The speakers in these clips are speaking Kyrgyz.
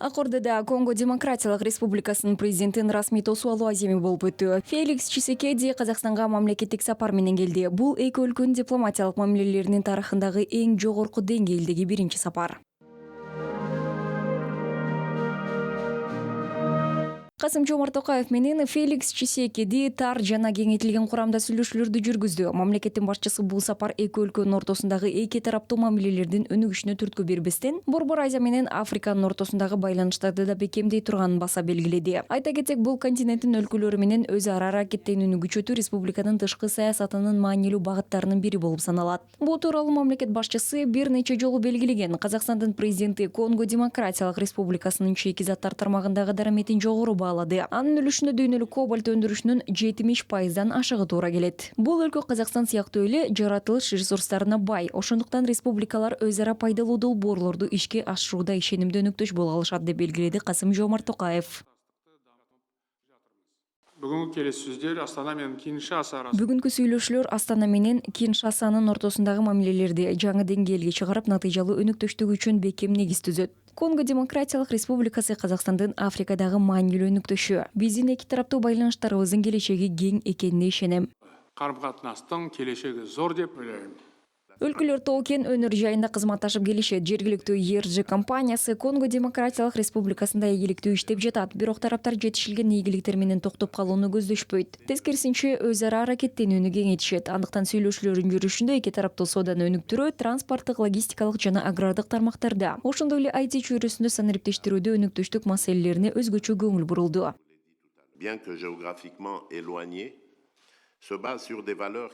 Акордада Конго Демократиялык Республикасынын президентин расмий тосуп алуу аземи болуп өттү. Феликс Чисекеди Казакстанга мамлекеттик сапар менен келди. Бул эки өлкөнүн дипломатиялык мамилелеринин тарыхындагы эң жогорку деңгээлдеги биринчи сапар. Касым-Жомарт Токаев менен Феликс Чисекеди тар жана кеңейтилген курамда сүйлөшүүлөрдү жүргүздү. Мамлекеттин башчысы бул сапар эки өлкөнүн ортосундагы эки тараптуу мамилелердин өнүгүшүнө түрткү бербестен, Борбор Азия менен Африканын ортосундагы байланыштарды да бекемдей турганын баса белгиледи. Айта кетсек, бул континенттин өлкөлөрү менен өз ара аракеттенүүнү күчөтүү республиканын тышкы саясатынын маанилүү багыттарынын бири болуп саналат. Бул тууралуу мамлекет башчысы бир нече жолу белгилеген. Казакстандын президенти Конго Демократиялык Республикасынын чейки заттар тармагындагы дараметин жогору Анын үлүшүнө дүйнөлүк кобальт өндүрүшүнүн 70%дан ашыгы туура келет. Бул өлкө Казакстан сыяктуу эле жаратылыш ресурстарына бай. Ошондуктан республикалар өз ара пайдалуу долбоорлорду ишке ашырууда ишенимдүү өнөктөш боло алышат деп белгиледи Касым-Жомарт Токаев. Бүгүнкү келиссөздөр Астана менен Киншаса Бүгүнкү сүйлөшүүлөр Астана менен Киншасанын ортосундагы мамилелерди жаңы деңгээлге чыгарып, натыйжалуу өнөктөштүк үчүн бекем негиз түзөт. Конго Демократиялык Республикасы Казакстандын Африкадагы маанилүү өнөктөшү. Биздин эки тараптуу байланыштарыбыздын келечеги кең экенине ишенем. Карым-катнаштын келечеги зор деп ойлойм. Өлкөлөр тоо-кен өнөр жайында кызматташып келишет. Жергиликтүү ERG компаниясы Конго Демократиялык Республикасында ийгиликтүү иштеп жатат. Бирок тараптар жетишилген ийгиликтер менен токтоп калууну көздөшпөйт. Тескерисинче өз ара аракеттенүүнү кеңейтишет. Андыктан сүйлөшүүлөрдүн жүрүшүндө эки тараптуу сооданы өнүктүрүү, транспорттук, логистикалык жана агрардык тармактарда, ошондой эле IT чөйрөсүндө санариптештирүүдө өнүктөштүк маселелерине өзгөчө көңүл бурулду.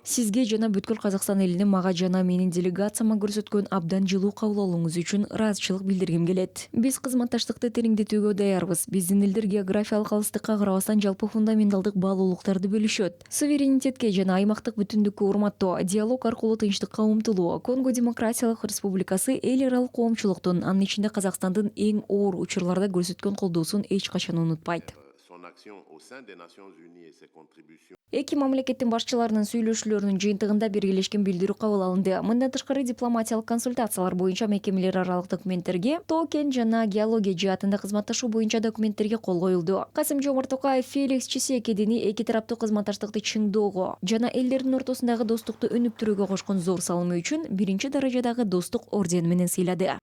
Сизге жана бүткүл Казакстан элине, мага жана менин делегацияма көрсөткөн абдан жылуу кабыл алууңуз үчүн ыраазычылык билдиргим келет. Биз кызматташтыкты тереңдетүүгө даярбыз. Биздин элдер географиялык алыстыкка карабастан жалпы фундаменталдык баалуулуктарды бөлүшөт. Суверенитетке жана аймактык бүтүндүккө урматтоо, диалог аркылуу тынчтыкка умтулуу. Конго Демократиялык Республикасы эл аралык коомчулуктун, анын ичинде Казакстандын эң оор учурларда көрсөткөн колдоосун эч качан унутпайт. Эки мамлекеттин башчыларынын сүйлөшүүлөрүнүн жыйынтыгында биргелешкен билдирүү кабыл алынды. Мындан тышкары дипломатиялык консультациялар боюнча мекемелер аралык документтерге, тоо-кен жана геология жаатында кызматташуу боюнча документтерге кол коюлду. Касым-Жомарт Токаев Феликс Чисекедини эки тараптуу кызматташтыкты чыңдоого жана элдердин ортосундагы достукту өнүктүрүүгө кошкон зор салымы үчүн биринчи даражадагы достук ордени менен сыйлады.